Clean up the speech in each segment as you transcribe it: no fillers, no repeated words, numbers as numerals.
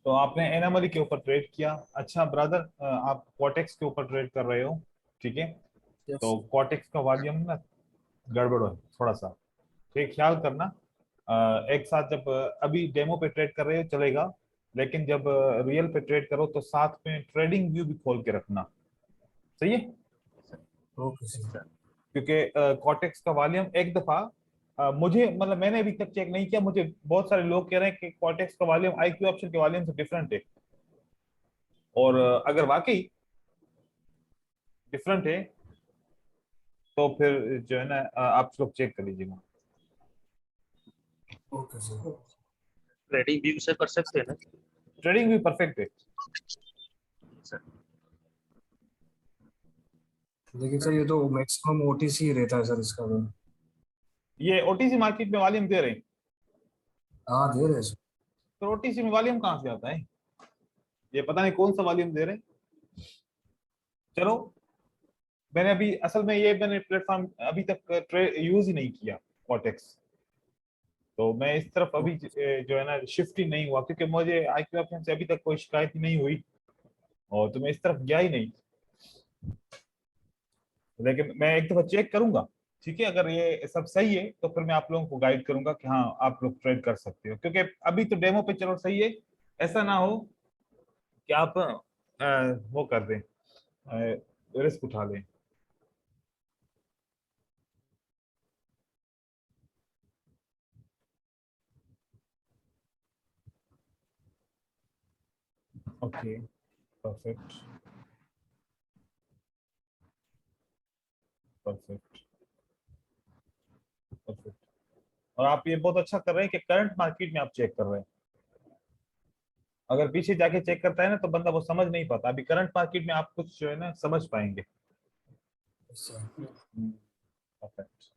तो आपने एनामली के ऊपर ट्रेड किया। अच्छा ब्रदर, आप कॉटेक्स के ऊपर ट्रेड कर रहे हो, ठीक है। यस। तो कॉटेक्स का वॉल्यूम ना गड़बड़ है थोड़ा सा, तो ये ख्याल करना। एक साथ जब अभी डेमो पे ट्रेड कर रहे हो चलेगा, लेकिन जब रियल पे ट्रेड करो तो साथ में ट्रेडिंग व्यू भी खोल के रखना, सही है। Okay sir. क्योंकि कॉटेक्स का वॉल्यूम एक दफा मुझे मतलब मैंने अभी तक चेक नहीं किया, मुझे बहुत सारे लोग कह रहे हैं कि कॉटेक्स का वॉल्यूम आईक्यू ऑप्शन के वॉल्यूम से डिफरेंट है। और अगर वाकई डिफरेंट है तो फिर जो है ना आप लोग चेक कर लीजिएगा। Okay sir. ट्रेडिंग व्यू से कर सकते हैं ना ट्रेडिंग भी परफेक्ट है। सर? लेकिन सर ये तो मैक्सिमम ओटीसी रहता है सर इसका भी। ये ओटीसी मार्केट में वॉल्यूम दे रहे हैं, हाँ दे रहे हैं सर। तो ओटीसी में वॉल्यूम कहाँ से आता है, ये पता नहीं कौन सा वॉल्यूम दे रहे हैं। चलो, मैंने अभी असल में ये मैंने प्लेटफॉर्म अभी तक यूज ही नहीं किया कॉटेक्स, तो मैं इस तरफ अभी जो है ना शिफ्ट ही नहीं हुआ, क्योंकि मुझे आईक्यू ऑप्शन से अभी तक कोई शिकायत ही नहीं हुई, और तो मैं इस तरफ गया ही नहीं। लेकिन मैं एक दफा चेक करूंगा, ठीक है। अगर ये सब सही है तो फिर मैं आप लोगों को गाइड करूंगा कि हाँ आप लोग ट्रेड कर सकते हो, क्योंकि अभी तो डेमो पे चलो सही है। ऐसा ना हो कि आप वो कर दें, रिस्क उठा लें। Okay, perfect, perfect, perfect. और आप ये बहुत अच्छा कर रहे हैं कि करंट मार्केट में आप चेक कर रहे हैं। अगर पीछे जाके चेक करता है ना तो बंदा वो समझ नहीं पाता, अभी करंट मार्केट में आप कुछ जो है ना समझ पाएंगे। Yes sir. परफेक्ट।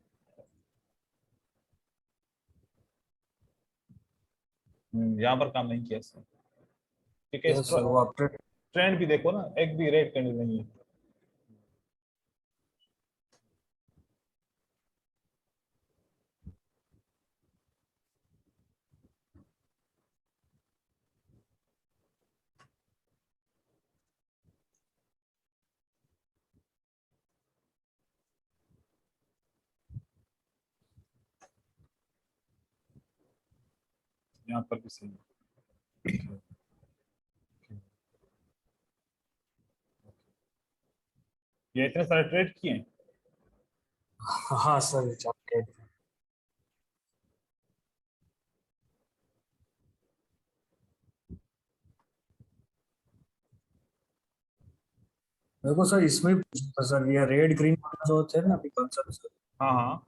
यहाँ पर काम नहीं किया इसने, क्योंकि यस सर वो अपडेट। ट्रेंड भी देखो ना, एक भी रेट कैंडल नहीं है। यहाँ पर भी सही है। ये इतने सारे ट्रेड किए हैं। हाँ सर अपडेट। मेरे को सर इसमें भी पूछना था सर, ये रेड ग्रीन वाला जो थे ना अभी कॉन्सेप्ट सर, हाँ हाँ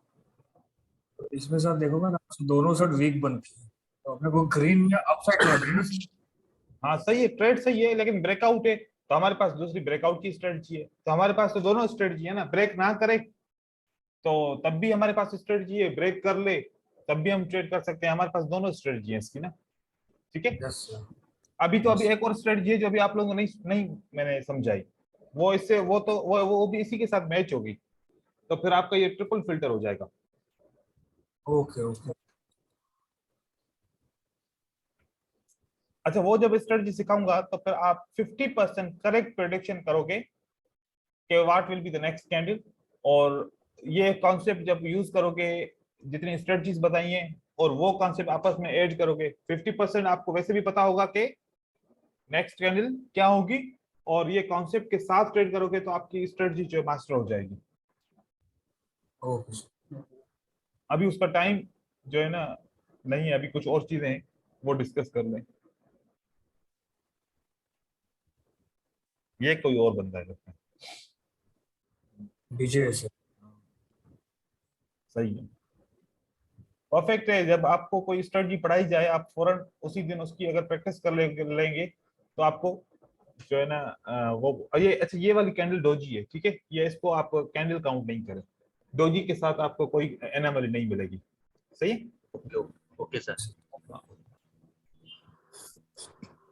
तो इसमें सर देखोगे ना दोनों साइड वीक बनती है, तो अपने को ग्रीन या अपसाइड लेनी है सर। हाँ, सही है, ट्रेड सही है, लेकिन ब्रेकआउट है तो हमारे पास दूसरी ब्रेकआउट की स्ट्रेटजी है। तो हमारे पास तो दोनों स्ट्रेटजी है ना, ब्रेक ना करे तो तब भी हमारे पास स्ट्रेटजी है, ब्रेक कर ले तब भी हम ट्रेड कर सकते हैं। हमारे पास दोनों स्ट्रेटजी है इसकी ना, ठीक है। Yes sir. अभी यस। एक और स्ट्रेटजी है जो अभी आप लोगों को नहीं नहीं मैंने समझाई, वो इससे वो तो वो भी इसी के साथ मैच होगी, तो फिर आपका ये ट्रिपल फिल्टर हो जाएगा। Okay okay. अच्छा, वो जब स्ट्रेटजी सिखाऊंगा तो फिर आप 50% करेक्ट प्रेडिक्शन करोगे कि what will be the next candle. और ये कॉन्सेप्ट जब यूज करोगे, जितनी स्ट्रेटजीज बताई हैं और वो कॉन्सेप्ट आपस में ऐड करोगे, 50% आपको वैसे भी पता होगा कि नेक्स्ट कैंडल क्या होगी, और ये कॉन्सेप्ट के साथ ट्रेड करोगे तो आपकी स्ट्रेटजी जो मास्टर हो जाएगी। Okay sir. अभी उसका टाइम जो है ना नहीं है, अभी कुछ और चीजें हैं वो डिस्कस कर लें। ये कोई और बंदा है लगता है। विजय सर। सही है, परफेक्ट है। जब आपको कोई स्ट्रेटजी पढ़ाई जाए आप फौरन उसी दिन उसकी अगर प्रैक्टिस लेंगे तो आपको जो है ना वो ये अच्छा, ये वाली कैंडल डोजी है, ठीक है। ये इसको आप कैंडल काउंट नहीं करें, डोजी के साथ आपको कोई एनोमली नहीं मिलेगी, सही है। Okay okay sir. हाँ,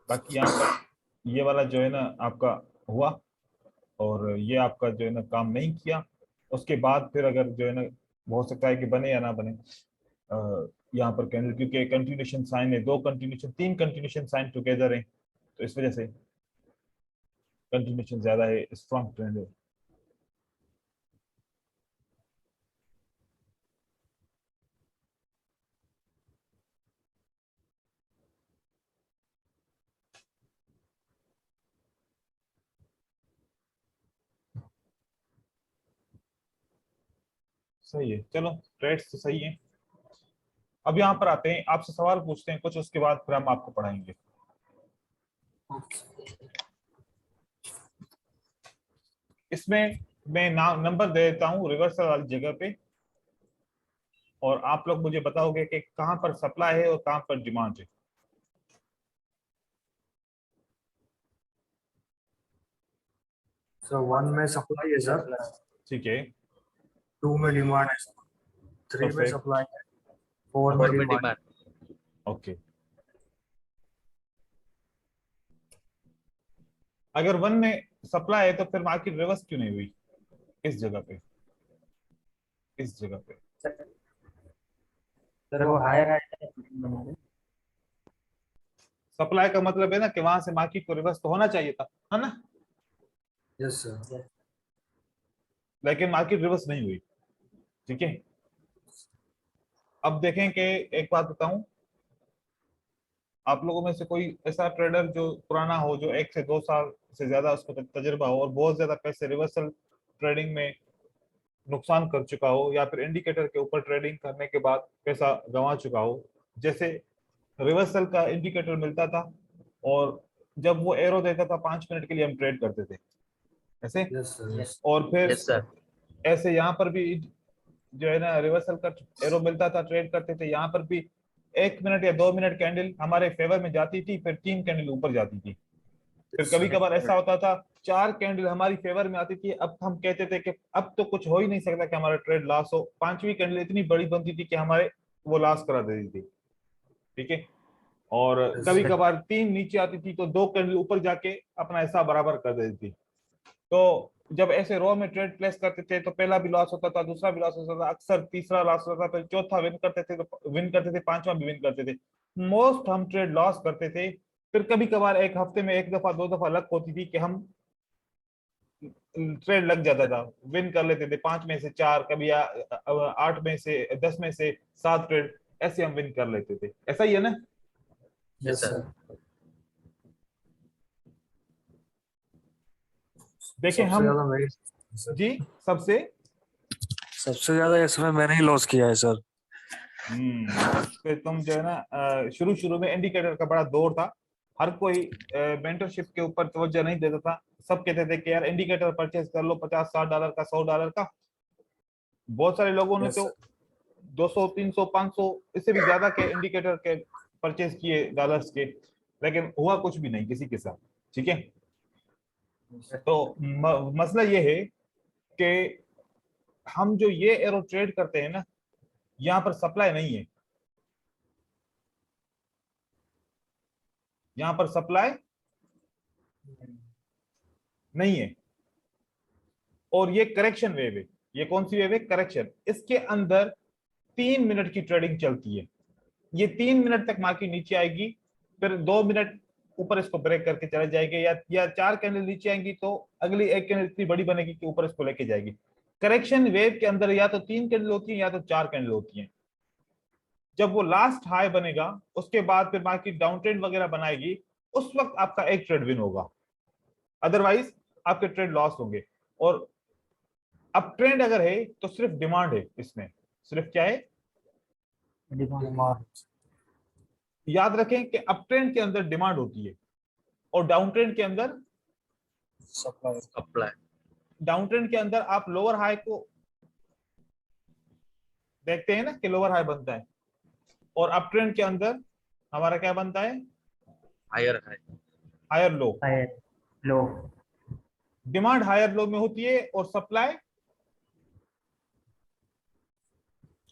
बाकी यहाँ पर ये वाला जो है ना आपका हुआ, और ये आपका जो है ना काम नहीं किया। उसके बाद फिर अगर जो है ना हो सकता है कि बने या ना बने, यहाँ पर कैंडल, क्योंकि कंटिन्यूएशन साइन है, तीन कंटिन्यूएशन साइन टुगेदर है, तो इस वजह से कंटिन्यूएशन ज्यादा है, स्ट्रॉन्ग ट्रेंड है। सही है, चलो ट्रेड्स तो सही है। अब यहाँ पर आते हैं, आपसे सवाल पूछते हैं कुछ, उसके बाद फिर हम आपको पढ़ाएंगे। इसमें मैं नाम नंबर दे देता हूँ रिवर्सल वाली जगह पे, और आप लोग मुझे बताओगे कि कहां पर सप्लाई है और कहां पर डिमांड है। सर 1 में सप्लाई है सर, ठीक है, 2 में डिमांड है सर, 3 में परफेक्ट, सप्लाई है, 4 में और में डिमांड। डिमांड। ओके। अगर 1 में सप्लाई है तो फिर मार्केट रिवर्स क्यों नहीं हुई इस जगह पे, इस जगह पे? सर वो हायर है। सप्लाई का मतलब है ना कि वहां से मार्केट को रिवर्स तो होना चाहिए था, है ना, यस सर। लेकिन मार्केट रिवर्स नहीं हुई। ठीक है, अब देखें कि एक बात बताऊं, आप लोगों में से कोई ऐसा ट्रेडर जो पुराना हो, जो 1 से 2 साल से ज्यादा उसको तजुर्बा हो और बहुत ज्यादा पैसे रिवर्सल ट्रेडिंग में नुकसान कर चुका हो, या फिर इंडिकेटर के ऊपर ट्रेडिंग करने के बाद पैसा गंवा चुका हो। जैसे रिवर्सल का इंडिकेटर मिलता था और जब वो एरो देता था 5 मिनट के लिए हम ट्रेड करते थे ऐसे, यस सर। यस और फिर यस सर। ऐसे यहाँ पर भी जो है ना रिवर्सल का एरो मिलता था, ट्रेड करते थे। यहाँ पर भी 1 मिनट या 2 मिनट कैंडल हमारे फेवर में जाती थी, फिर 3 कैंडल ऊपर जाती थी, फिर कभी कभार ऐसा होता था 4 कैंडल हमारी फेवर में आती थी। अब हम कहते थे कि अब तो कुछ हो ही नहीं सकता कि हमारा ट्रेड लॉस हो। 5वीं कैंडल इतनी बड़ी बनती थी कि हमारे वो लॉस करा देती थी। ठीक है, और कभी कभार 3 नीचे आती थी तो 2 कैंडल ऊपर जाके अपना हिसाब बराबर कर देती थी। तो जब ऐसे रो में ट्रेड प्लेस करते थे तो पहला भी लॉस होता था, दूसरा भी लॉस होता था, अक्सर तीसरा लॉस होता था, फिर चौथा विन करते थे तो विन करते थे, 5वां भी विन करते थे। मोस्ट हम ट्रेड लॉस करते थे। फिर कभी कभार एक हफ्ते में 1 दफा 2 दफा लक होती थी कि हम ट्रेड लग जाता था, विन कर लेते थे 5 में से 4, कभी 8 में से 10 में से 7 ट्रेड, ऐसे हम विन कर लेते थे। ऐसा ही है ना? Yes sir. देखें सबसे हम ज्यादा मेरी जी, सबसे सबसे ज्यादा इसमें मैंने ही लॉस किया है सर। फिर तुम जो है ना शुरू शुरू में इंडिकेटर का बड़ा दौर था, हर कोई मेंटरशिप के ऊपर तवज्जो नहीं देता था। सब कहते थे कि यार इंडिकेटर परचेज कर लो, $50-60 का, $100 का। बहुत सारे लोगों ने यस तो सर। 200 300 500 इससे भी ज्यादा के इंडिकेटर के परचेज किए डॉलर्स के, लेकिन हुआ कुछ भी नहीं किसी के साथ। ठीक है, तो मसला ये है कि हम जो ये एरो ट्रेड करते हैं ना, यहाँ पर सप्लाई नहीं है, यहाँ पर सप्लाई नहीं है, और ये करेक्शन वेव है। ये कौन सी वेव है? करेक्शन। इसके अंदर 3 मिनट की ट्रेडिंग चलती है। ये 3 मिनट तक मार्केट नीचे आएगी, फिर 2 मिनट ऊपर इसको ब्रेक करके चले जाएगी, या 4 कैंडल नीचे आएंगी तो अगली एक कैंडल इतनी बड़ी बनेगी कि ऊपर इसको लेके जाएगी। करेक्शन वेव के अंदर या तो 3 कैंडल होती है या तो 4 कैंडल होती है। जब वो लास्ट हाई बनेगा उसके बाद फिर मार्केट डाउन ट्रेंड वगैरह बनाएगी, उस वक्त आपका एक ट्रेड विन होगा, अदरवाइज आपके ट्रेड लॉस होंगे। और अब ट्रेंड अगर है तो सिर्फ डिमांड है इसमें, सिर्फ क्या है? डिमांड। याद रखें कि अप ट्रेंड के अंदर डिमांड होती है और डाउन ट्रेंड के अंदर सप्लाई। अप्लाई। डाउन ट्रेंड के अंदर आप लोअर हाई को देखते हैं ना कि लोअर हाई बनता है, और अप ट्रेंड के अंदर हमारा क्या बनता है? Higher high. Higher low. Higher low. Demand higher low में होती है और सप्लाई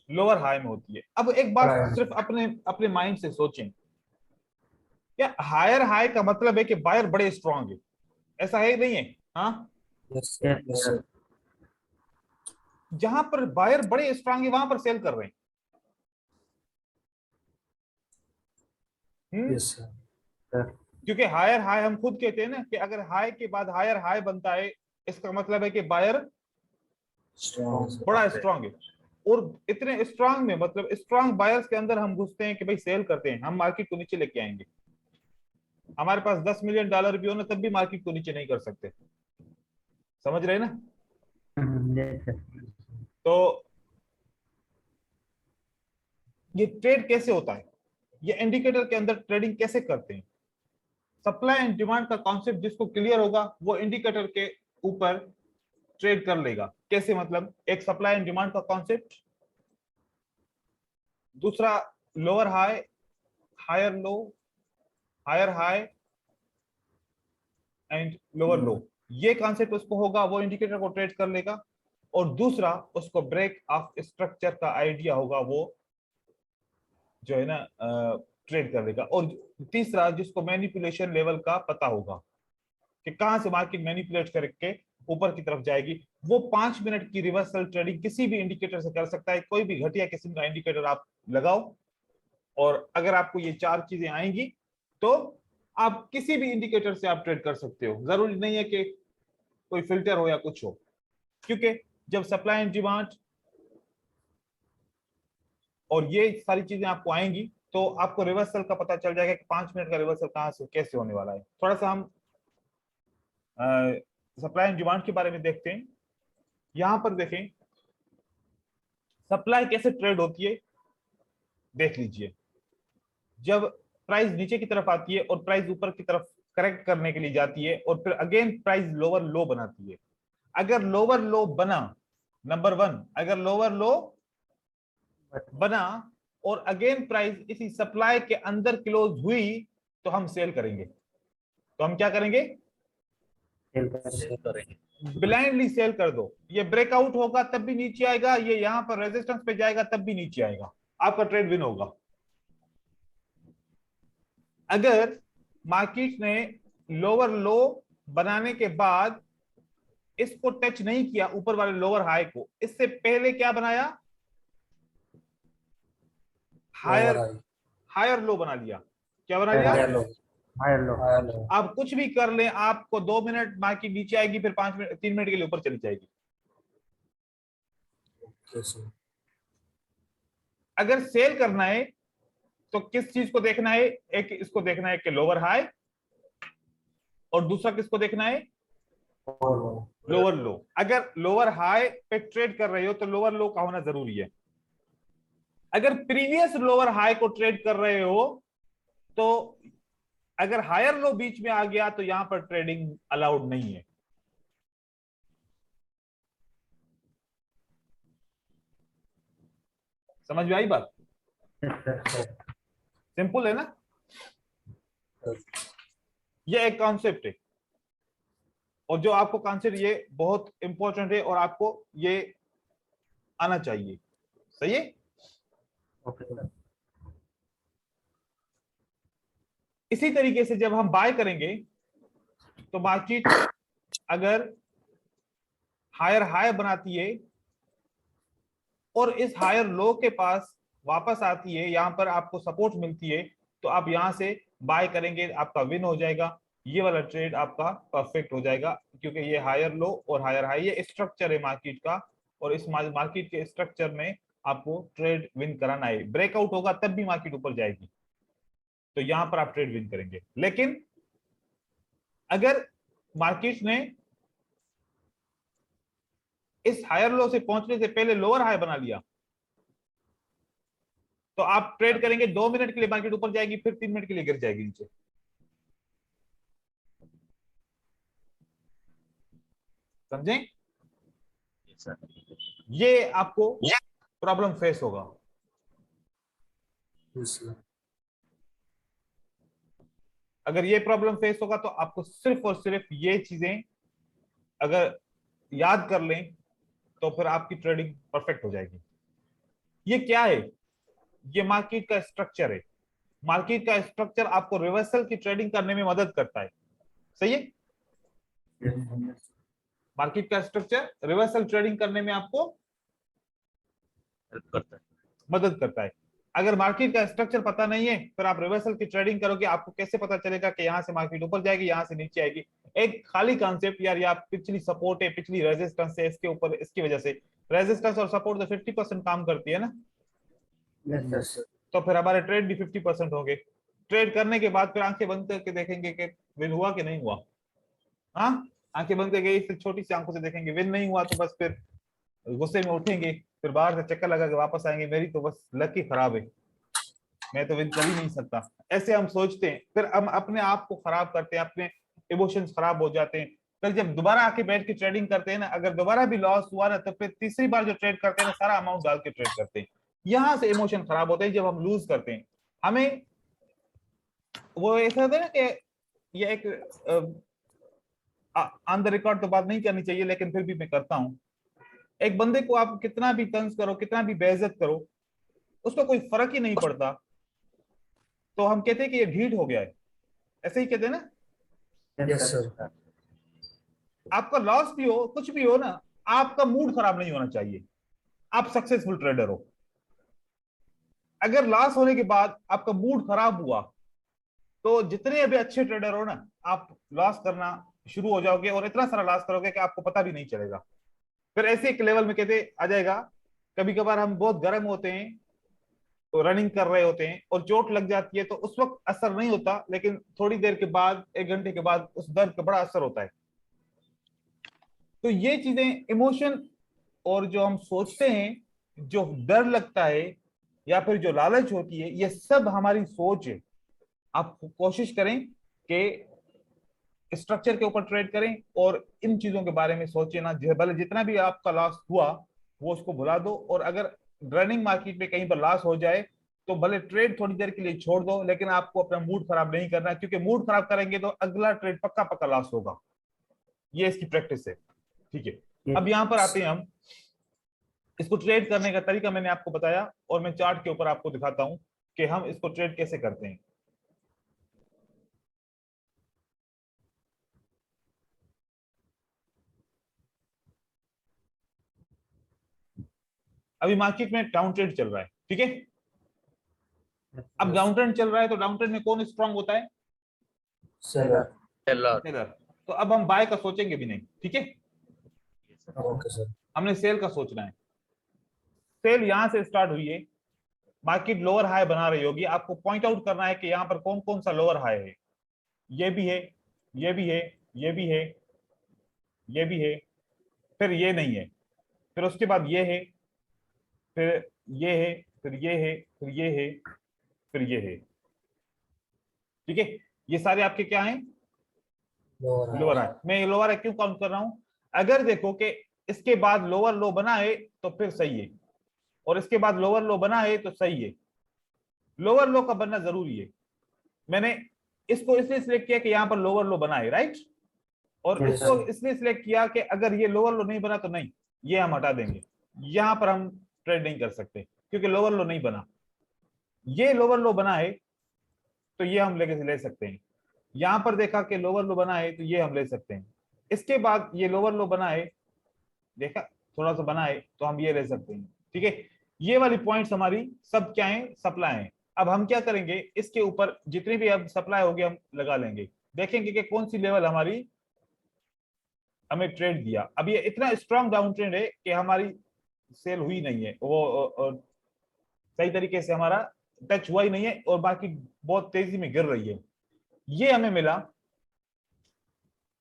लोअर हाई में होती है। अब एक बात सिर्फ अपने अपने माइंड से सोचें, क्या हायर हाई का मतलब है कि बायर बड़े स्ट्रांग है? ऐसा है नहीं है? हाँ, यस यस सर। सर। जहां पर बायर बड़े स्ट्रांग है वहां पर सेल कर रहे हैं। Yes sir. क्योंकि हायर हाई हम खुद कहते हैं ना कि अगर हाई के बाद हायर हाई बनता है, इसका मतलब है कि बायर स्ट्रॉन्ग बड़ा स्ट्रांग है। और इतने स्ट्रांग में, मतलब स्ट्रांग बायर्स के अंदर हम घुसते हैं कि भाई सेल करते हैं, हम मार्केट को नीचे लेके आएंगे। हमारे पास $10 मिलियन भी हो ना, तब भी मार्केट को नीचे नहीं कर सकते। समझ रहे हैं ना? yes sir. तो ये ट्रेड कैसे होता है, ये इंडिकेटर के अंदर ट्रेडिंग कैसे करते हैं? सप्लाई एंड डिमांड का कॉन्सेप्ट जिसको क्लियर होगा वो इंडिकेटर के ऊपर ट्रेड कर लेगा। कैसे? मतलब एक सप्लाई एंड डिमांड का कॉन्सेप्ट, दूसरा lower high, higher low, higher high and lower low, ये कॉन्सेप्ट उसको होगा, वो इंडिकेटर को ट्रेड कर लेगा। और दूसरा उसको ब्रेक ऑफ स्ट्रक्चर का आइडिया होगा, वो जो है ना ट्रेड कर लेगा। और तीसरा जिसको मैनिपुलेशन लेवल का पता होगा कि कहां से मार्केट मैनिपुलेट करके ऊपर की तरफ जाएगी, वो 5 मिनट की रिवर्सल ट्रेडिंग किसी भी इंडिकेटर से कर सकता है। कोई भी घटिया किस्म का इंडिकेटर आप लगाओ, और अगर आपको ये 4 चीजें आएंगी तो आप किसी भी इंडिकेटर से आप ट्रेड कर सकते हो। जरूरी नहीं है कि कोई फिल्टर हो या कुछ हो, क्योंकि जब सप्लाई एंड डिमांड और ये सारी चीजें आपको आएंगी तो आपको रिवर्सल का पता चल जाएगा कि 5 मिनट का रिवर्सल कहां से कैसे होने वाला है। थोड़ा सा हम सप्लाई एंड डिमांड के बारे में देखते हैं। यहां पर देखें सप्लाई कैसे ट्रेड होती है, देख लीजिए। जब प्राइस नीचे की तरफ आती है और प्राइस ऊपर की तरफ करेक्ट करने के लिए जाती है, और फिर अगेन प्राइस लोअर लो बनाती है। अगर लोअर लो बना, नंबर 1, अगर लोअर लो बना और अगेन प्राइस इसी सप्लाई के अंदर क्लोज हुई, तो हम सेल करेंगे। तो हम क्या करेंगे? सेल करेंगे। ब्लाइंडली सेल कर दो। ये ब्रेकआउट होगा तब भी नीचे आएगा, ये यहां पर रेजिस्टेंस पे जाएगा तब भी नीचे आएगा, आपका ट्रेड विन होगा। अगर मार्केट ने लोअर लो बनाने के बाद इसको टच नहीं किया, ऊपर वाले लोअर हाई को, इससे पहले क्या बनाया? हायर हायर लो बना लिया। क्या बना लिया? Higher low. आप कुछ भी कर लें, आपको 2 मिनट मार्केट नीचे आएगी, फिर 5 मिनट 3 मिनट के लिए ऊपर चली जाएगी। अगर सेल करना है तो किस चीज को देखना है? एक इसको देखना है कि लोअर हाई, और दूसरा किसको देखना है? लोअर लो। अगर लोअर हाई पे ट्रेड कर रहे हो तो लोअर लो का होना जरूरी है। अगर प्रीवियस लोअर हाई को ट्रेड कर रहे हो तो अगर हायर लो बीच में आ गया तो यहां पर ट्रेडिंग अलाउड नहीं है। समझ में आई बात? सिंपल है ना? ये एक कॉन्सेप्ट है, और जो आपको कॉन्सेप्ट ये बहुत इंपॉर्टेंट है और आपको ये आना चाहिए। सही है? Okay sir. इसी तरीके से जब हम बाय करेंगे तो मार्केट अगर हायर हाई बनाती है और इस हायर लो के पास वापस आती है, यहां पर आपको सपोर्ट मिलती है, तो आप यहां से बाय करेंगे, आपका विन हो जाएगा। ये वाला ट्रेड आपका परफेक्ट हो जाएगा, क्योंकि ये हायर लो और हायर हाई ये स्ट्रक्चर है मार्केट का, और इस मार्केट के स्ट्रक्चर में आपको ट्रेड विन कराना है। ब्रेकआउट होगा तब भी मार्केट ऊपर जाएगी, तो यहां पर आप ट्रेड विन करेंगे। लेकिन अगर मार्केट ने इस हायर लो से पहुंचने से पहले लोअर हाई बना लिया, तो आप ट्रेड करेंगे 2 मिनट के लिए मार्केट ऊपर जाएगी, फिर 3 मिनट के लिए गिर जाएगी नीचे। समझें? ये आपको प्रॉब्लम फेस होगा। अगर ये प्रॉब्लम फेस होगा तो आपको सिर्फ और सिर्फ ये चीजें अगर याद कर लें तो फिर आपकी ट्रेडिंग परफेक्ट हो जाएगी। ये क्या है? ये मार्केट का स्ट्रक्चर है। मार्केट का स्ट्रक्चर आपको रिवर्सल की ट्रेडिंग करने में मदद करता है। सही है? मार्केट का स्ट्रक्चर रिवर्सल ट्रेडिंग करने में आपको हेल्प करता है। मदद करता है। अगर मार्केट का स्ट्रक्चर पता नहीं है फिर आप रिवर्सल की ट्रेडिंग करोगे, आपको कैसे पता चलेगा कि यहाँ से मार्केट ऊपर जाएगी, यहाँ से नीचे आएगी? एक खाली कॉन्सेप्ट यार, ये आप पिछली सपोर्ट है, पिछली रेजिस्टेंस है, इसके ऊपर इसकी वजह से रेजिस्टेंस और सपोर्ट तो 50% काम करती है ना, यस यस सर। सर। तो फिर हमारे ट्रेड भी 50% होंगे। ट्रेड करने के बाद फिर आंखें बंद करके देखेंगे कि विन हुआ कि नहीं हुआ। हाँ, आंखें बंद करके फिर छोटी सी आंखों से देखेंगे, विन नहीं हुआ तो बस फिर गुस्से में उठेंगे, फिर बाहर से चक्कर लगा के वापस आएंगे, मेरी तो बस लक ही खराब है, मैं तो विन कर ही नहीं सकता। ऐसे हम सोचते हैं, फिर हम अपने आप को खराब करते हैं, अपने इमोशंस खराब हो जाते हैं। फिर जब दोबारा आके बैठ के ट्रेडिंग करते हैं ना, अगर दोबारा भी लॉस हुआ ना, तो फिर तीसरी बार जो ट्रेड करते हैं ना, सारा अमाउंट डाल के ट्रेड करते हैं। यहां से इमोशन खराब होते हैं जब हम लूज करते हैं। हमें वो ऐसा होता है ना कि ये एक ऑन द रिकॉर्ड तो बात नहीं करनी चाहिए, लेकिन फिर भी मैं करता हूं। एक बंदे को आप कितना भी तंज करो, कितना भी बेइज्जत करो, उसको कोई फर्क ही नहीं पड़ता, तो हम कहते हैं कि ये ढीठ हो गया है, ऐसे ही कहते हैं ना। Yes sir. आपका लॉस भी हो, कुछ भी हो ना, आपका मूड खराब नहीं होना चाहिए, आप सक्सेसफुल ट्रेडर हो। अगर लॉस होने के बाद आपका मूड खराब हुआ, तो जितने अभी अच्छे ट्रेडर हो ना, आप लॉस करना शुरू हो जाओगे और इतना सारा लॉस करोगे कि आपको पता भी नहीं चलेगा। फिर ऐसे एक लेवल में कहते आ जाएगा। कभी कभार हम बहुत गर्म होते हैं, तो रनिंग कर रहे होते हैं और चोट लग जाती है, तो उस वक्त असर नहीं होता, लेकिन थोड़ी देर के बाद, 1 घंटे के बाद उस दर्द का बड़ा असर होता है। तो ये चीजें, इमोशन और जो हम सोचते हैं, जो डर लगता है या फिर जो लालच होती है, ये सब हमारी सोच है। आप कोशिश करें कि स्ट्रक्चर के ऊपर ट्रेड करें और इन चीजों के बारे में सोचें ना। भले जितना भी आपका लॉस हुआ वो उसको भुला दो, और अगर रनिंग मार्केट में कहीं पर लॉस हो जाए तो भले ट्रेड थोड़ी देर के लिए छोड़ दो, लेकिन आपको अपना मूड खराब नहीं करना, क्योंकि मूड खराब करेंगे तो अगला ट्रेड पक्का पक्का लॉस होगा। ये इसकी प्रैक्टिस है, ठीक है। अब यहां पर आते हैं हम, इसको ट्रेड करने का तरीका मैंने आपको बताया, और मैं चार्ट के ऊपर आपको दिखाता हूं कि हम इसको ट्रेड कैसे करते हैं। अभी मार्केट में डाउन ट्रेड चल रहा है, ठीक है। अब डाउन ट्रेंड चल रहा है, तो डाउन ट्रेंड में कौन स्ट्रांग होता है? सेलर। सेलर। सेलर। तो अब हम बाय का सोचेंगे भी नहीं, ठीक है। Okay sir. हमने सेल का सोचना है। सेल यहां से स्टार्ट हुई है, मार्केट लोअर हाई बना रही होगी, आपको पॉइंट आउट करना है कि यहां पर कौन कौन सा लोअर हाई है। ये भी है, ये भी है, ये भी है, ये भी है, फिर ये नहीं है, फिर उसके बाद ये है, फिर ये है, फिर ये है, फिर ये है, फिर ये है, ठीक है। ये सारे आपके क्या हैं? Lower high. मैं ये लोअर हाई क्यों काउंट कर रहा हूं? अगर देखो कि इसके बाद लोअर लो बना है तो फिर सही है, और इसके बाद लोअर लो बना है तो सही है। लोअर लो का बनना जरूरी है। मैंने इसको इसलिए सिलेक्ट किया कि यहां पर लोअर लो बना है, राइट। और Yes, इसको sir. इसलिए सिलेक्ट किया कि अगर ये लोअर लो नहीं बना तो नहीं, ये हम हटा देंगे, यहां पर हम ट्रेड नहीं कर सकते क्योंकि लोअर लो नहीं बना। ये लोअर लो बना है तो ये हम लेके ले सकते हैं। यहां पर देखा कि लोअर लो बना है तो ये हम ले सकते हैं। इसके बाद ये लोअर लो बना है, देखा थोड़ा सा बना है तो हम ये ले सकते हैं, ठीक है। ये वाली पॉइंट्स हमारी सब क्या है? सप्लाई है। अब हम क्या करेंगे, इसके ऊपर जितनी भी अब सप्लाई होगी हम लगा लेंगे, देखेंगे कि कौन सी लेवल हमारी हमें ट्रेड दिया। अब ये इतना स्ट्रांग डाउन ट्रेंड है कि हमारी सेल हुई नहीं है, वो सही तरीके से हमारा टच हुआ ही नहीं है, और बाकी बहुत तेजी में गिर रही है। ये हमें मिला,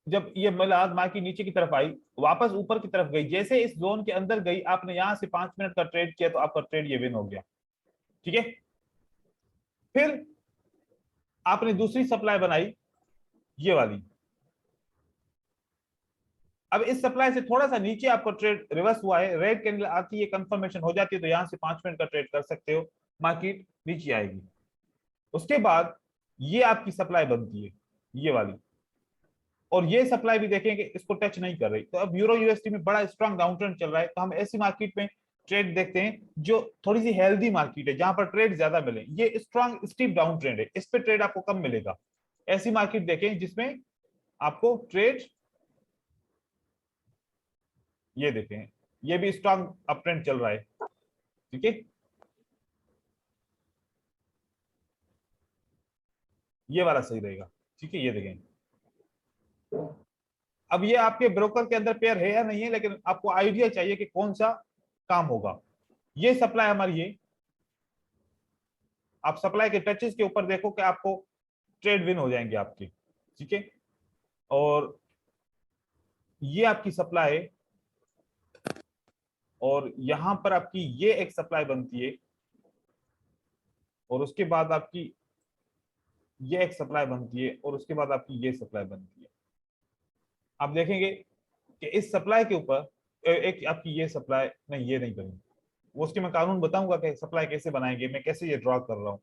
जब ये मिला मार्केट नीचे की तरफ आई, वापस ऊपर की तरफ गई, जैसे इस जोन के अंदर गई, आपने यहां से 5 मिनट का ट्रेड किया तो आपका ट्रेड ये विन हो गया, ठीक है। फिर आपने दूसरी सप्लाई बनाई, ये वाली। अब इस सप्लाई से थोड़ा सा नीचे आपको ट्रेड रिवर्स हुआ है, रेड कैंडल आती है, कंफर्मेशन हो जाती है, तो यहां से 5 मिनट का ट्रेड कर सकते हो, मार्केट नीचे आएगी। उसके बाद ये आपकी सप्लाई बनती है, ये वाली, और ये सप्लाई भी देखें कि इसको टच नहीं कर रही। तो अब यूरो यूएसडी में बड़ा स्ट्रांग डाउन ट्रेंड चल रहा है, तो हम ऐसी मार्केट में ट्रेड देखते हैं जो थोड़ी सी हेल्दी मार्केट है, जहां पर ट्रेड ज्यादा मिले। ये स्ट्रांग स्टीप डाउन ट्रेंड है, इस पे ट्रेड आपको कम मिलेगा। ऐसी मार्केट देखें जिसमें आपको ट्रेड, ये देखें, ये भी स्ट्रांग अप ट्रेंड चल रहा है, ठीक है। ये वाला सही रहेगा। ठीक है, ये देखें। अब ये आपके ब्रोकर के अंदर पेयर है या नहीं है, लेकिन आपको आइडिया चाहिए कि कौन सा काम होगा। ये सप्लाई हमारी है, आप सप्लाई के टचेस के ऊपर देखो कि आपको ट्रेड विन हो जाएंगे आपके। ठीक है, और ये आपकी सप्लाई है, और यहां पर आपकी ये एक सप्लाई बनती है, और उसके बाद आपकी ये एक सप्लाई बनती है, और उसके बाद आपकी ये सप्लाई बनती है। आप देखेंगे कि इस सप्लाई के ऊपर एक आपकी ये सप्लाई, नहीं ये नहीं बनी, वो उसके मैं कानून बताऊंगा कि सप्लाई कैसे बनाएंगे, मैं कैसे ये ड्रॉ कर रहा हूं।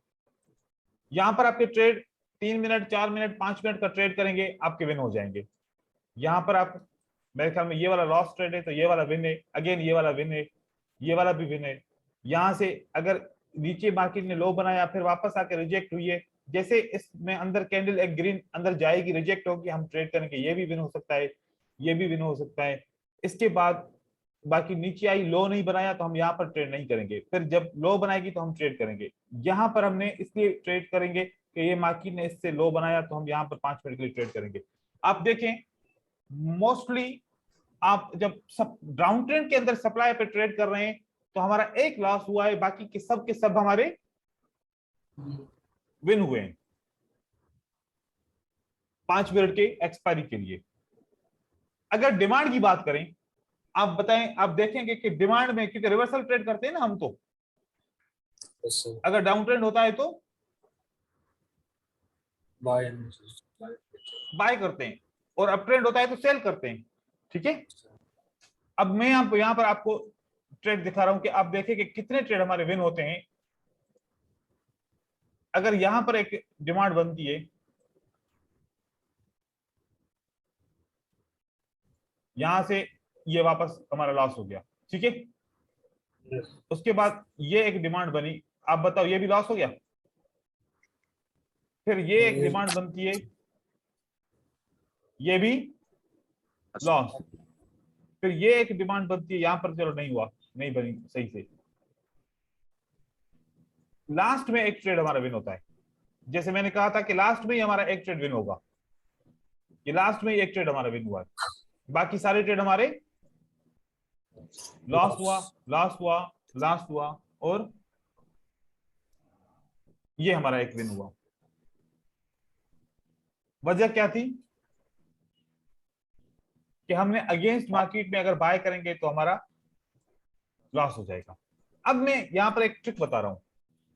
यहां पर आपके ट्रेड 3 मिनट, 4 मिनट, 5 मिनट का ट्रेड करेंगे, आपके विन हो जाएंगे। यहां पर आप, मेरे ख्याल में ये वाला लॉस ट्रेड है, तो ये वाला विन है, अगेन ये वाला विन है, ये वाला भी विन है। यहां से अगर नीचे मार्केट ने लो बनाया, फिर वापस आकर रिजेक्ट हुई है, जैसे इसमें अंदर कैंडल एक ग्रीन अंदर जाएगी, रिजेक्ट होगी, हम ट्रेड करेंगे, ये भी विन हो सकता है, ये भी विन हो सकता है। इसके बाद बाकी नीचे आई, लो नहीं बनाया तो हम यहाँ पर ट्रेड नहीं करेंगे, फिर जब लो बनाएगी तो हम ट्रेड करेंगे। यहाँ पर हमने इसलिए ट्रेड करेंगे कि ये मार्केट ने इससे लो बनाया, तो हम यहाँ पर 5 मिनट के लिए ट्रेड करेंगे। आप देखें, मोस्टली आप जब सब डाउन ट्रेंड के अंदर सप्लाई पे ट्रेड कर रहे हैं, तो हमारा एक लॉस हुआ है, बाकी के सब हमारे विन हुए हैं 5 मिनट के एक्सपायरी के लिए। अगर डिमांड की बात करें, आप बताएं, आप देखेंगे कि डिमांड में, क्योंकि रिवर्सल ट्रेड करते हैं ना हम, तो अगर डाउन ट्रेंड होता है तो बाय करते हैं, और अप ट्रेंड होता है तो सेल करते हैं। ठीक है, अब मैं यहां पर आपको ट्रेड दिखा रहा हूं कि आप देखें कि कितने ट्रेड हमारे विन होते हैं। अगर यहां पर एक डिमांड बनती है, यहां से ये वापस हमारा लॉस हो गया। ठीक है, उसके बाद ये एक डिमांड बनी, आप बताओ ये भी लॉस हो गया। फिर ये एक डिमांड बनती है, ये भी लॉस। फिर ये एक डिमांड बनती है, यहां पर चलो नहीं हुआ, नहीं बनी सही से। लास्ट में एक ट्रेड हमारा विन होता है, जैसे मैंने कहा था कि लास्ट में ही हमारा एक ट्रेड विन होगा, ये लास्ट में ही एक ट्रेड हमारा विन हुआ है, बाकी सारे ट्रेड हमारे लॉस हुआ, लॉस हुआ, लॉस हुआ, और ये हमारा एक विन हुआ। वजह क्या थी कि हमने अगेंस्ट मार्केट में अगर बाय करेंगे तो हमारा लॉस हो जाएगा। अब मैं यहां पर एक ट्रिक बता रहा हूं,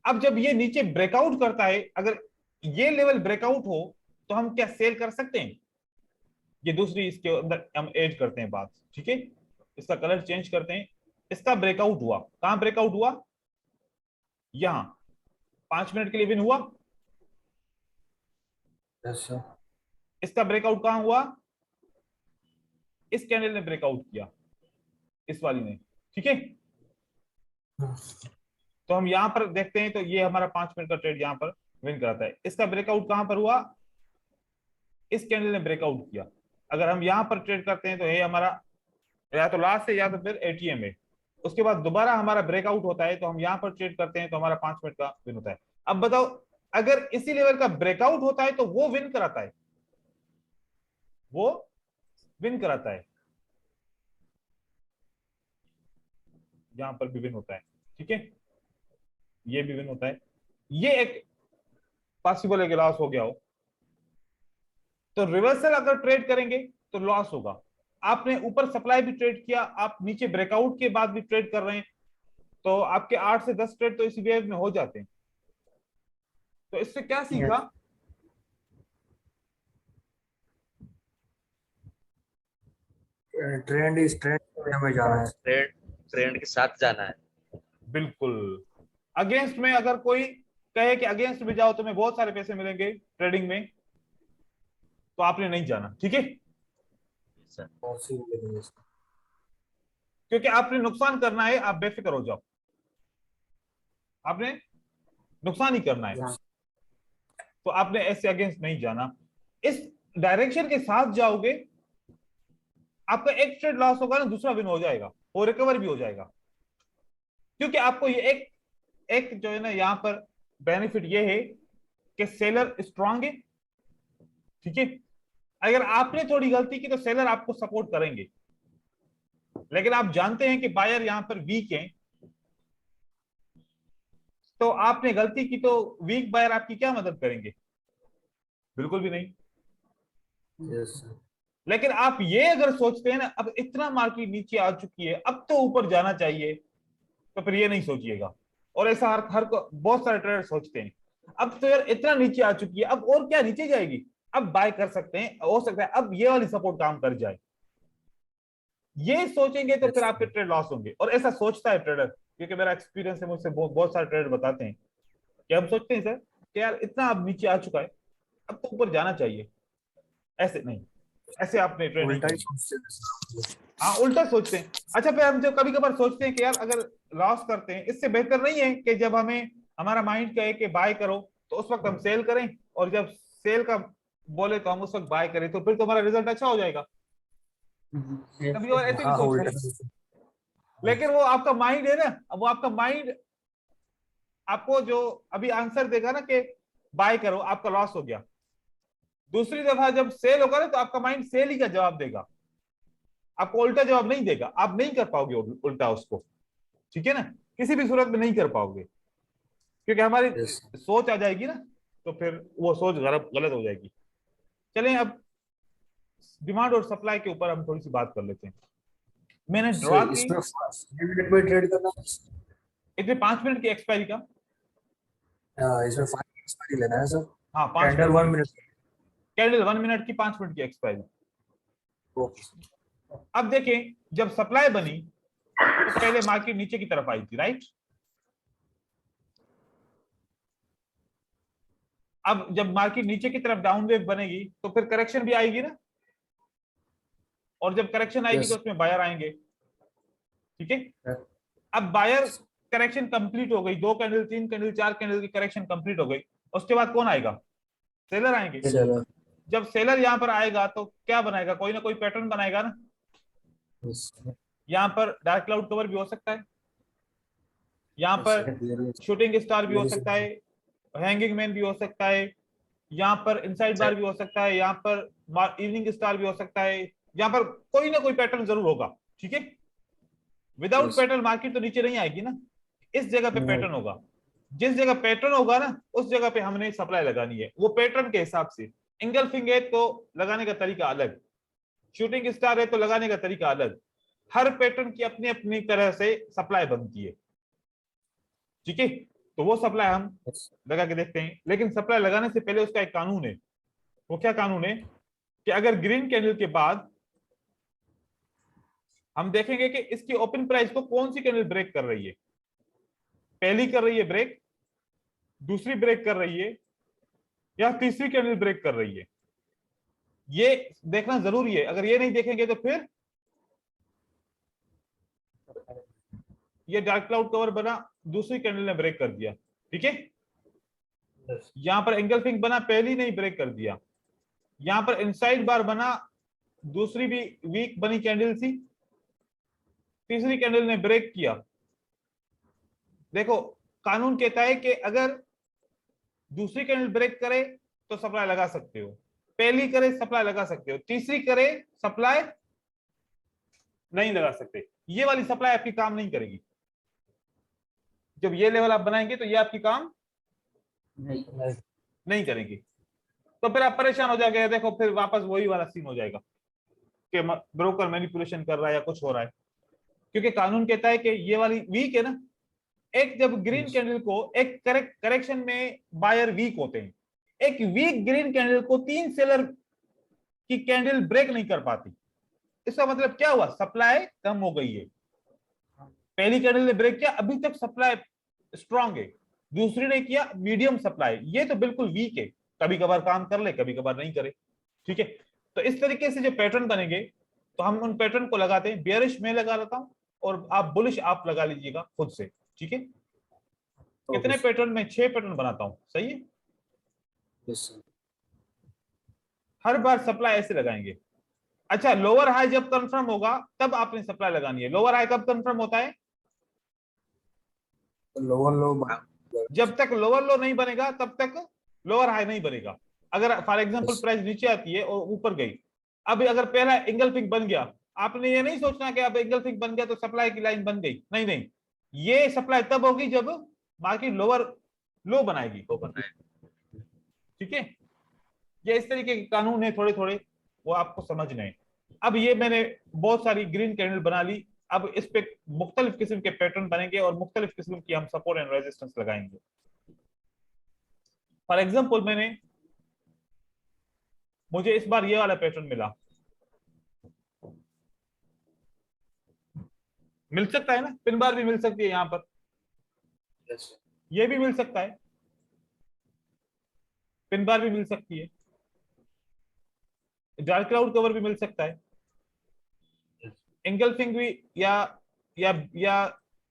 अब जब ये नीचे ब्रेकआउट करता है, अगर ये लेवल ब्रेकआउट हो तो हम क्या सेल कर सकते हैं? ये दूसरी इसके अंदर हम ऐड करते हैं बात। ठीक है, इसका कलर चेंज करते हैं। इसका ब्रेकआउट हुआ, कहां ब्रेकआउट हुआ? यहां 5 मिनट के लिए विन हुआ। इसका ब्रेकआउट कहां हुआ? इस कैंडल ने ब्रेकआउट किया, इस वाली ने। ठीक है, तो हम यहां पर देखते हैं, तो ये हमारा 5 मिनट का ट्रेड यहां पर विन कराता है। इसका ब्रेकआउट कहां पर हुआ? इस कैंडल ने ब्रेकआउट किया। अगर हम यहां पर ट्रेड करते हैं तो ये हमारा या तो लास्ट है या तो फिर एटीएम है। उसके बाद दोबारा हमारा ब्रेकआउट होता है, तो हम यहां पर ट्रेड करते हैं, तो हमारा 5 मिनट का विन होता है। अब बताओ, अगर इसी लेवल का ब्रेकआउट होता है तो वो विन कराता है, वो विन कराता है, यहां पर भी विन होता है। ठीक है, ये भी विन होता है। ये एक पॉसिबल है कि लॉस हो गया हो, तो रिवर्सल अगर ट्रेड करेंगे तो लॉस होगा। आपने ऊपर सप्लाई भी ट्रेड किया, आप नीचे ब्रेकआउट के बाद भी ट्रेड कर रहे हैं, तो आपके 8 से 10 ट्रेड तो इसी वेव में हो जाते हैं। तो इससे क्या सीखा? ट्रेंड इस ट्रेंड में जाना है, ट्रेंड ट्रेंड के साथ जाना है। बिल्कुल। अगेंस्ट में अगर कोई कहे कि अगेंस्ट में जाओ तुम्हें बहुत सारे पैसे मिलेंगे ट्रेडिंग में, तो आपने नहीं जाना। ठीक है, सर क्योंकि आपने नुकसान करना है, आप बेफिक्र हो जाओ, आपने नुकसान ही करना है, तो आपने ऐसे अगेंस्ट नहीं जाना। इस डायरेक्शन के साथ जाओगे, आपका एक ट्रेड लॉस होगा ना, दूसरा विन हो जाएगा, और रिकवर भी हो जाएगा। क्योंकि आपको ये एक एक जो है ना, यहां पर बेनिफिट ये है कि सेलर स्ट्रांग है, ठीक है। अगर आपने थोड़ी गलती की तो सेलर आपको सपोर्ट करेंगे, लेकिन आप जानते हैं कि बायर यहां पर वीक है, तो आपने गलती की तो वीक बायर आपकी क्या मदद करेंगे? बिल्कुल भी नहीं। Yes sir. लेकिन आप ये अगर सोचते हैं ना, अब इतना मार्केट नीचे आ चुकी है, अब तो ऊपर जाना चाहिए, तो फिर ये नहीं सोचिएगा। और ऐसा हर बहुत सारे ट्रेडर सोचते हैं, अब तो यार इतना नीचे आ चुकी है, अब और क्या नीचे जाएगी, अब बाय कर सकते हैं, हो सकता है अब ये वाली सपोर्ट काम कर जाए। ये सोचेंगे तो फिर आपके ट्रेड लॉस होंगे। और ऐसा सोचता है ट्रेडर, क्योंकि मेरा एक्सपीरियंस है, मुझसे बहुत सारे ट्रेडर बताते हैं कि हम सोचते हैं सर कि यार इतना अब नीचे आ चुका है, अब तो ऊपर जाना चाहिए। ऐसे नहीं, ऐसे आपने ट्रेड नहीं उल्टा ही करना। सोचते हैं सर। हाँ, उल्टा सोचते हैं। अच्छा, फिर हम जो कभी कभार सोचते हैं कि यार अगर लॉस करते हैं, इससे बेहतर नहीं है कि जब हमें हमारा माइंड कहे कि बाय करो तो उस वक्त हम सेल करें, और जब सेल का बोले तो हम उस वक्त बाय करें, तो फिर तो हमारा रिजल्ट अच्छा हो जाएगा। कभी कभार ऐसे भी हाँ सोचते उल्टा हैं, लेकिन वो आपका माइंड है ना, अब वो आपका माइंड आपको जो अभी आंसर देगा ना कि बाय करो, आपका लॉस हो गया। दूसरी दफा जब सेल होगा ना, तो आपका माइंड सेल ही का जवाब देगा, आपको उल्टा जवाब नहीं देगा। आप नहीं कर पाओगे उल्टा उसको, ठीक है ना, किसी भी सूरत में नहीं कर पाओगे, क्योंकि हमारी यस सोच आ जाएगी ना, तो फिर वो सोच गलत गलत हो जाएगी। चलें अब डिमांड और सप्लाई के ऊपर हम थोड़ी सी बात कर लेते हैं। मैंने ड्रॉ सर। की, इसमें 5 मिनट में ट्रेड करना है सर? इसमें 5 मिनट की एक्सपायरी का। इसमें 5 मिनट्स का ही लेना है सर। हाँ, 5 मिनट कैंडल 1 की मिनट। कैंडल, 1 मिनट की 5 मिनट की एक्सपायरी। ओके। अब देखें, जब सप्लाई बनी तो पहले मार्केट नीचे की तरफ आई थी, राइट। अब जब मार्केट नीचे की तरफ डाउन वेव बनेगी तो फिर करेक्शन भी आएगी ना, और जब करेक्शन आएगी तो यस उसमें बायर आएंगे, ठीक है। अब बायर करेक्शन कंप्लीट हो गई, 2 कैंडल, 3 कैंडल, 4 कैंडल की करेक्शन कंप्लीट हो गई, उसके बाद कौन आएगा? सेलर आएंगे। सर। जब सेलर यहां पर आएगा तो क्या बनाएगा? कोई ना कोई पैटर्न बनाएगा ना। यस यहां पर डार्क क्लाउड कवर भी हो सकता है, यहां पर सर। शूटिंग स्टार भी हो सकता है, हैंगिंग मैन भी हो सकता है, यहाँ पर इनसाइड बार भी हो सकता है, यहाँ पर इवनिंग स्टार भी हो सकता है, यहाँ पर कोई ना कोई पैटर्न जरूर होगा, ठीक है। Without Yes. पैटर्न मार्केट तो नीचे नहीं आएगी ना, इस जगह पे पैटर्न होगा। जिस जगह पैटर्न होगा ना, उस जगह पे हमने सप्लाई लगानी है, वो पैटर्न के हिसाब से। एंगल्फिंग है तो लगाने का तरीका अलग, शूटिंग स्टार है तो लगाने का तरीका अलग। हर पैटर्न की अपनी अपनी तरह से सप्लाई बनती है, ठीक है। तो वो सप्लाई हम Yes. लगा के देखते हैं, लेकिन सप्लाई लगाने से पहले उसका एक कानून है। वो क्या कानून है कि अगर ग्रीन कैंडल के बाद हम देखेंगे कि इसकी ओपन प्राइस को कौन सी कैंडल ब्रेक कर रही है, पहली कर रही है ब्रेक, दूसरी ब्रेक कर रही है, या तीसरी कैंडल ब्रेक कर रही है, ये देखना जरूरी है। अगर ये नहीं देखेंगे तो फिर ये डार्क क्लाउड कवर बना, दूसरी कैंडल ने ब्रेक कर दिया, ठीक है। Yes. यहां पर एंगल्फिंग बना, पहली नहीं ब्रेक कर दिया। यहां पर इनसाइड बार बना, दूसरी भी वीक बनी कैंडल थी, तीसरी कैंडल ने ब्रेक किया। देखो, कानून कहता है कि अगर दूसरी कैंडल ब्रेक करे तो सप्लाई लगा सकते हो, पहली करे सप्लाई लगा सकते हो, तीसरी करे सप्लाई नहीं लगा सकते। ये वाली सप्लाई आपकी काम नहीं करेगी। जब ये लेवल आप बनाएंगे तो ये आपकी काम नहीं करेंगी, तो फिर आप परेशान हो जाएंगे। देखो, फिर वापस वही वाला सीन हो जाएगा कि ब्रोकर मैनिपुलेशन कर रहा है या कुछ हो रहा है, क्योंकि कानून कहता है कि ये वाली वीक है ना। एक जब ग्रीन कैंडल को एक करेक्शन में बायर वीक होते हैं, एक वीक ग्रीन कैंडल को 3 सेलर की कैंडल ब्रेक नहीं कर पाती। इसका मतलब क्या हुआ? सप्लाई कम हो गई है। पहली कैंडल ने ब्रेक किया, अभी तक सप्लाई स्ट्रांग है। दूसरी ने किया, मीडियम सप्लाई, ये तो बिल्कुल वीक है, कभी कभार काम कर ले, कभी कभार नहीं करे, ठीक है। तो इस तरीके से जो पैटर्न बनेंगे, तो हम उन पैटर्न को लगाते हैं। बेयरिश में लगा लेता हूं और आप बुलिश आप लगा लीजिएगा खुद से, ठीक है। कितने पैटर्न में? 6 पैटर्न बनाता हूं, सही है। Yes, sir. हर बार सप्लाई ऐसे लगाएंगे। अच्छा, लोअर हाई जब कंफर्म होगा तब आपने सप्लाई लगानी है। लोअर हाई कब कंफर्म होता है? लोअर लो जब तक लोअर लो नहीं बनेगा तब तक लोअर हाई नहीं बनेगा। अगर फॉर एग्जांपल प्राइस नीचे आती है और ऊपर गई, अब अगर पहला एंगल्फिंग बन गया, आपने ये नहीं सोचना कि अब एंगल्फिंग बन गया तो सप्लाई की लाइन बन गई, नहीं नहीं, ये सप्लाई तब होगी जब मार्केट लोअर लो बनाएगी। वो बनाए। ठीक है, ये इस तरीके के कानून है थोड़े थोड़े, वो आपको समझने हैं। अब ये मैंने बहुत सारी ग्रीन कैंडल बना ली, अब इस पे मुख्तलिफ किस्म के पैटर्न बनेंगे और मुख्तलिफ किस्म की हम सपोर्ट एंड रेजिस्टेंस लगाएंगे। फॉर एग्जाम्पल मुझे इस बार ये वाला पैटर्न मिला, मिल सकता है ना, पिन बार भी मिल सकती है, यहां पर ये भी मिल सकता है, पिन बार भी मिल सकती है, डार्क क्लाउड कवर भी मिल सकता है, एंगल्फिंग भी या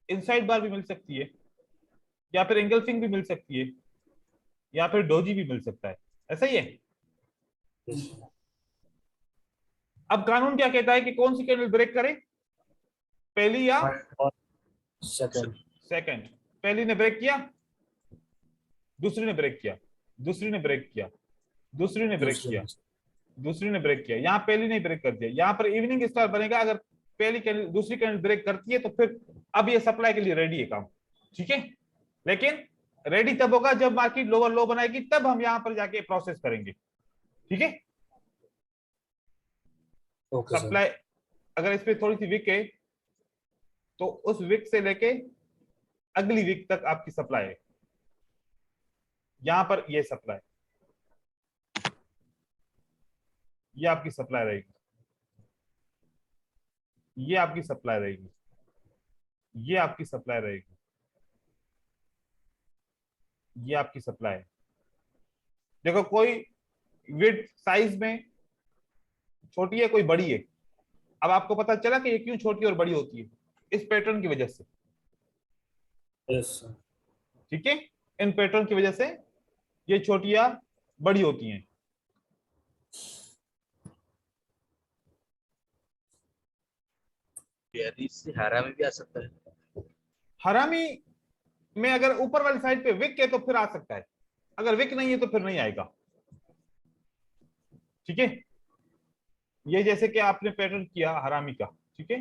इनसाइड बार भी मिल सकती है, या फिर एंगल्फिंग भी मिल सकती है, या फिर डोजी भी मिल सकता है। ऐसा ही है। अब कानून क्या कहता है कि कौन सी कैंडल ब्रेक करे, पहली या सेकंड। पहली ने ब्रेक किया, दूसरी ने ब्रेक किया, दूसरी ने ब्रेक किया, दूसरी ने ब्रेक किया, दूसरी ने ब्रेक किया, यहाँ पहली ने ब्रेक कर दिया, यहाँ पर इवनिंग स्टार बनेगा। अगर पहली कैंडल दूसरी कैंडल ब्रेक करती है तो फिर अब ये सप्लाई के लिए रेडी है काम। ठीक है, लेकिन रेडी तब होगा जब मार्केट लोअर लो बनाएगी, तब हम यहां पर जाके प्रोसेस करेंगे। ठीक है, सप्लाई अगर इस पे थोड़ी सी वीक है तो उस वीक से लेके अगली वीक तक आपकी सप्लाई है। यहां पर ये सप्लाई, ये आपकी सप्लाई रहेगी, ये आपकी सप्लाई रहेगी, ये आपकी सप्लाई रहेगी, ये आपकी सप्लाई है। देखो कोई विड्थ साइज में छोटी है, कोई बड़ी है। अब आपको पता चला कि ये क्यों छोटी और बड़ी होती है, इस पैटर्न की वजह से। ठीक है, इन पैटर्न की वजह से ये छोटियां बड़ी होती हैं। से हरा में भी आ सकता है। हरामी में अगर ऊपर वाली साइड पे विक है तो फिर आ सकता है, अगर विक नहीं है तो फिर नहीं आएगा। ठीक है, ये जैसे कि आपने पैटर्न किया हरामी का। ठीक है,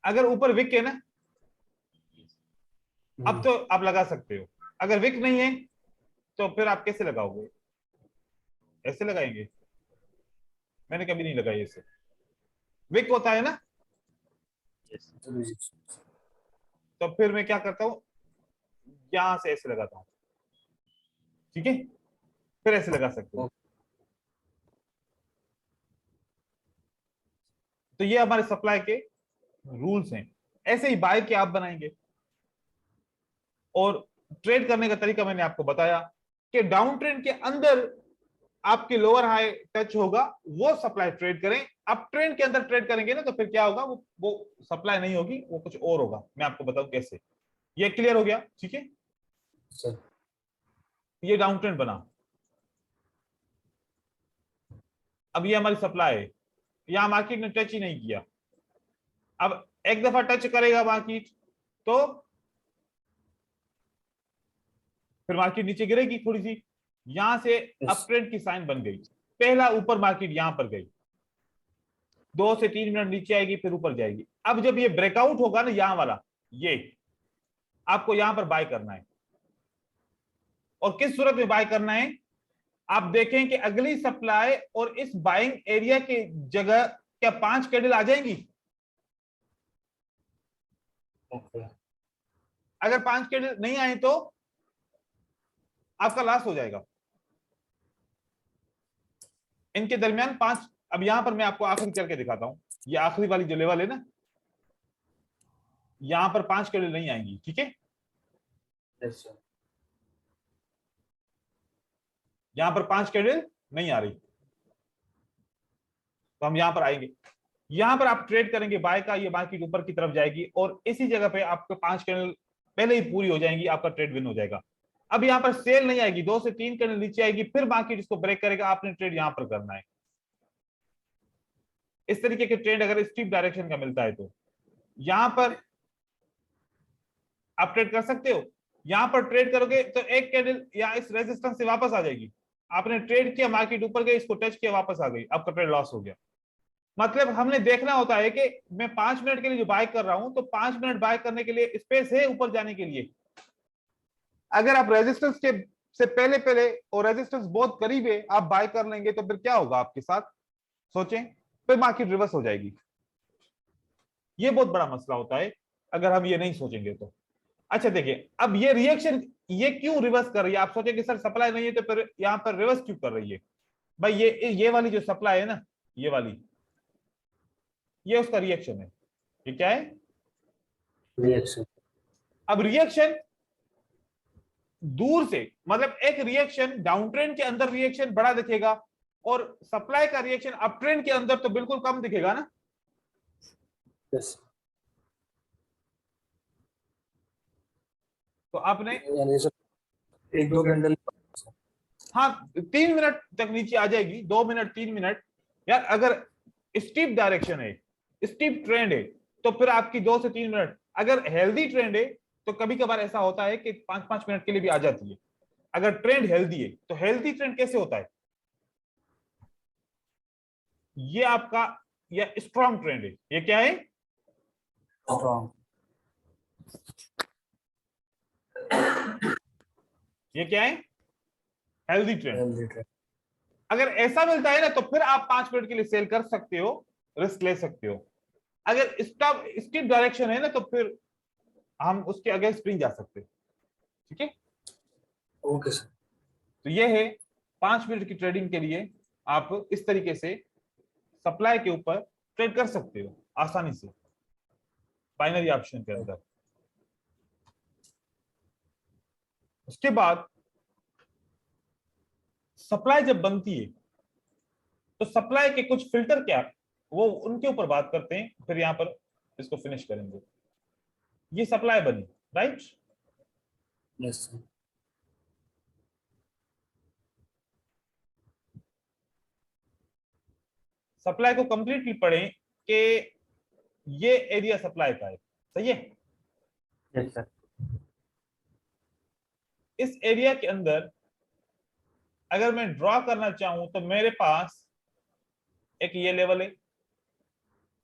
अगर ऊपर विक है ना, अब तो आप लगा सकते हो। अगर विक नहीं है तो फिर आप कैसे लगाओगे, ऐसे लगाएंगे? मैंने कभी नहीं लगाई ऐसे, विक होता है ना। तो फिर मैं क्या करता हूं, यहां से ऐसे लगाता हूं। ठीक है, फिर ऐसे लगा सकते हो। तो ये हमारे सप्लाई के रूल्स हैं। ऐसे ही बाय के आप बनाएंगे। और ट्रेड करने का तरीका मैंने आपको बताया कि डाउन ट्रेंड के अंदर आपकी लोअर हाई टच होगा, वो सप्लाई ट्रेड करें। आप ट्रेंड के अंदर ट्रेड करेंगे ना तो फिर क्या होगा, वो सप्लाई नहीं होगी, वो कुछ और होगा। मैं आपको बताऊं कैसे। ये क्लियर हो गया? ठीक है सर, ये डाउन ट्रेंड बना। अब ये हमारी सप्लाई है, यहां मार्केट ने टच ही नहीं किया। अब एक दफा टच करेगा मार्केट तो फिर मार्केट नीचे गिरेगी थोड़ी सी, यहां से अप ट्रेंड की साइन बन गई। पहला ऊपर मार्केट यहां पर गई, 2 से 3 मिनट नीचे आएगी, फिर ऊपर जाएगी। अब जब ये ब्रेकआउट होगा ना, यहां वाला, ये आपको यहां पर बाय करना है। और किस सूरत में बाय करना है, आप देखें कि अगली सप्लाई और इस बाइंग एरिया के जगह क्या 5 कैंडल आ जाएंगी। अगर 5 कैंडल नहीं आए तो आपका लॉस हो जाएगा। इनके दरमियान 5, अब यहां पर मैं आपको आखिरी करके दिखाता हूं। ये आखिरी वाली जो लेवल है ना, यहां पर 5 कैंडल नहीं आएंगी। ठीक है, यहां पर 5 कैंडल नहीं आ रही, तो हम यहां पर आएंगे। यहां पर आप ट्रेड करेंगे बाय का, ये मार्केट ऊपर की तरफ जाएगी और इसी जगह पे आपको 5 कैंडल पहले ही पूरी हो जाएंगी, आपका ट्रेड विन हो जाएगा। अब यहां पर सेल नहीं आएगी, 2 से 3 कैंडल नीचे आएगी, फिर मार्केट इसको ब्रेक करेगा, आपने ट्रेड यहां पर करना है। इस तरीके के ट्रेड अगर स्टीप डायरेक्शन का मिलता है तो यहां पर आप ट्रेड कर सकते हो। यहां पर ट्रेड करोगे तो एक कैंडल या इस रेजिस्टेंस से वापस आ जाएगी, आपने ट्रेड किया, मार्केट ऊपर गई, इसको टच किया, वापस आ गई, आपका ट्रेड लॉस हो गया। मतलब हमने देखना होता है कि मैं 5 मिनट के लिए जो बाय कर रहा हूं, तो 5 मिनट बाय करने के लिए स्पेस है ऊपर जाने के लिए। अगर आप रेजिस्टेंस के से पहले पहले और रेजिस्टेंस बहुत करीब है आप बाय कर लेंगे तो फिर क्या होगा आपके साथ, सोचें, फिर मार्केट रिवर्स हो जाएगी। ये बहुत बड़ा मसला होता है अगर हम ये नहीं सोचेंगे तो। अच्छा देखिए, अब ये रिएक्शन ये क्यों रिवर्स कर रही है, आप सोचेंगे सर सप्लाई नहीं है तो फिर यहां पर रिवर्स क्यों कर रही है। भाई ये वाली जो सप्लाई है ना, ये वाली, ये उसका रिएक्शन है। ये क्या है, रिएक्शन। अब रिएक्शन दूर से, मतलब एक रिएक्शन डाउन ट्रेंड के अंदर रिएक्शन बड़ा दिखेगा और सप्लाई का रिएक्शन अप ट्रेंड के अंदर तो बिल्कुल कम दिखेगा ना। यस। तो आपने यानी सर एक दो कैंडल, हाँ 3 मिनट तक नीचे आ जाएगी, 2 मिनट 3 मिनट। यार अगर स्टीप डायरेक्शन है, स्टीप ट्रेंड है, तो फिर आपकी 2 से 3 मिनट, अगर हेल्दी ट्रेंड है तो कभी कभार ऐसा होता है कि 5-5 मिनट के लिए भी आ जाती है। अगर ट्रेंड हेल्दी है तो हेल्दी ट्रेंड कैसे होता है, ये आपका या स्ट्रॉन्ग ट्रेंड है। ये क्या है, स्ट्रॉन्ग। ये क्या है, हेल्दी ट्रेंड। Healthy trend. अगर ऐसा मिलता है ना तो फिर आप 5 मिनट के लिए सेल कर सकते हो, रिस्क ले सकते हो। अगर स्टॉप स्टीप डायरेक्शन है ना तो फिर हम उसके अगेंस्ट नहीं जा सकते। ठीक है, ओके सर। तो ये है 5 मिनट की ट्रेडिंग के लिए आप इस तरीके से सप्लाई के ऊपर ट्रेड कर सकते हो आसानी से बाइनरी ऑप्शन के अंदर। उसके बाद सप्लाई जब बनती है तो सप्लाई के कुछ फिल्टर क्या, वो उनके ऊपर बात करते हैं, फिर यहां पर इसको फिनिश करेंगे। ये सप्लाई बनी, राइट। Yes sir. सप्लाई को कंप्लीटली पढ़ें कि ये एरिया सप्लाई का है, सही है। Yes sir. इस एरिया के अंदर अगर मैं ड्रॉ करना चाहूं तो मेरे पास एक ये लेवल है,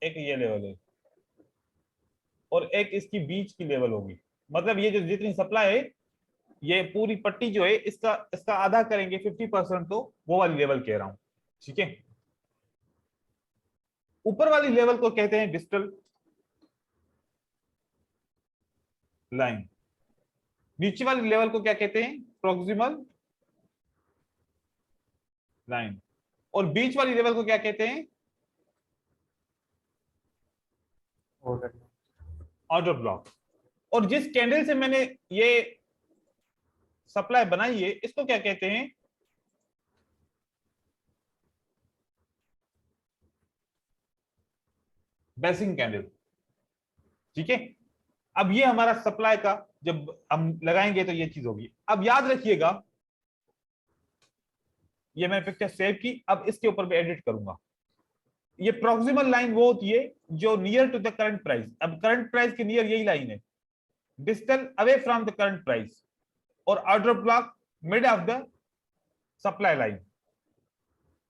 एक ये लेवल है, और एक इसकी बीच की लेवल होगी। मतलब ये जो जितनी सप्लाई है, ये पूरी पट्टी जो है इसका इसका आधा करेंगे 50%, तो वो वाली लेवल कह रहा हूं। ठीक है, ऊपर वाली लेवल को कहते हैं डिस्टल लाइन, नीचे वाली लेवल को क्या कहते हैं, प्रोक्सिमल लाइन, और बीच वाली लेवल को क्या कहते हैं, ऑर्डर ब्लॉक। और जिस कैंडल से मैंने ये सप्लाई बनाई है इसको क्या कहते हैं, बेसिंग कैंडल। ठीक है, अब ये हमारा सप्लाई का जब हम लगाएंगे तो ये चीज होगी। अब याद रखिएगा, ये मैंने पिक्चर सेव की, अब इसके ऊपर भी एडिट करूंगा। ये प्रोक्सिमल लाइन वो होती है जो near to the current price, अब करंट प्राइस के नियर यही लाइन है, distal away from the current price, or order block mid of the supply line.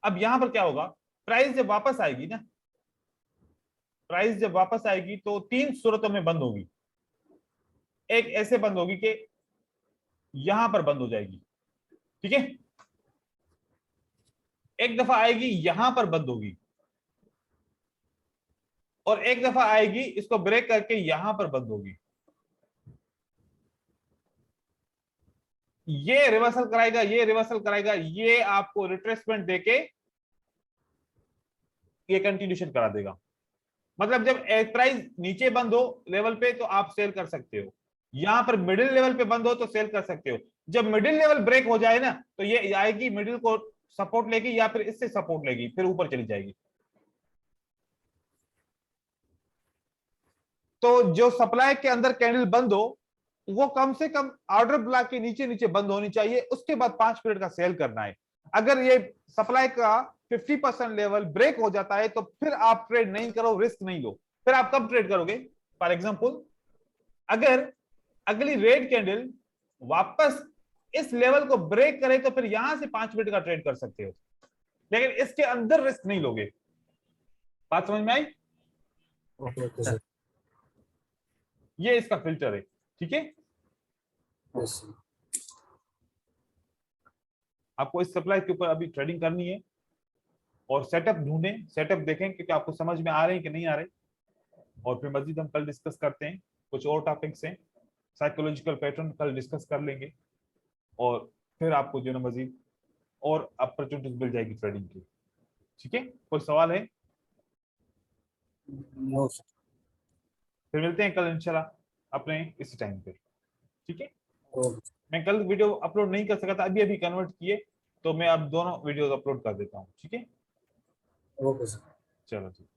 अब यहां पर क्या होगा, प्राइस जब वापस आएगी ना, प्राइस जब वापस आएगी तो 3 सूरतों में बंद होगी। एक ऐसे बंद होगी कि यहां पर बंद हो जाएगी, ठीक है, एक दफा आएगी यहां पर बंद होगी, और एक दफा आएगी इसको ब्रेक करके यहां पर बंद होगी। ये रिवर्सल कराएगा, ये रिवर्सल कराएगा, ये आपको रिट्रेसमेंट देके ये कंटिन्यूशन करा देगा। मतलब जब एक प्राइस नीचे बंद हो लेवल पे तो आप सेल कर सकते हो, यहां पर मिडिल लेवल पे बंद हो तो सेल कर सकते हो। जब मिडिल लेवल ब्रेक हो जाए ना तो ये आएगी मिडिल को सपोर्ट लेगी, या फिर इससे सपोर्ट लेगी, फिर ऊपर चली जाएगी। तो जो सप्लाई के अंदर कैंडल बंद हो वो कम से कम ऑर्डर ब्लॉक के नीचे नीचे बंद होनी चाहिए, उसके बाद 5 मिनट का सेल करना है। अगर ये सप्लाई का 50% लेवल ब्रेक हो जाता है तो फिर आप ट्रेड नहीं करो, रिस्क नहीं लो। फिर आप कब ट्रेड करोगे, फॉर एग्जांपल अगली रेड कैंडल वापस इस लेवल को ब्रेक करे तो फिर यहां से 5 मिनट का ट्रेड कर सकते हो, लेकिन इसके अंदर रिस्क नहीं लोगे। बात समझ में आई? Okay okay sir. ये इसका फिल्टर है, ठीक है। Yes sir. आपको इस सप्लाई के ऊपर अभी ट्रेडिंग करनी है और सेटअप ढूंढें, सेटअप देखें कि आपको समझ में आ रहे हैं कि नहीं आ रहे, और फिर मजीद हम कल डिस्कस करते हैं कुछ और टॉपिक्स हैं। साइकोलॉजिकल पैटर्न कल डिस्कस कर लेंगे और फिर आपको जो ना मजीद और अपॉर्चुनिटीज मिल जाएगी ट्रेडिंग की, ठीक है। कोई सवाल है? No sir. फिर मिलते हैं कल इंशाल्लाह अपने इसी टाइम पे, ठीक है। ओके मैं कल वीडियो अपलोड नहीं कर सका था, अभी अभी कन्वर्ट किए, तो मैं अब दोनों वीडियोस अपलोड कर देता हूँ, ठीक है। Okay sir. चलो ठीक।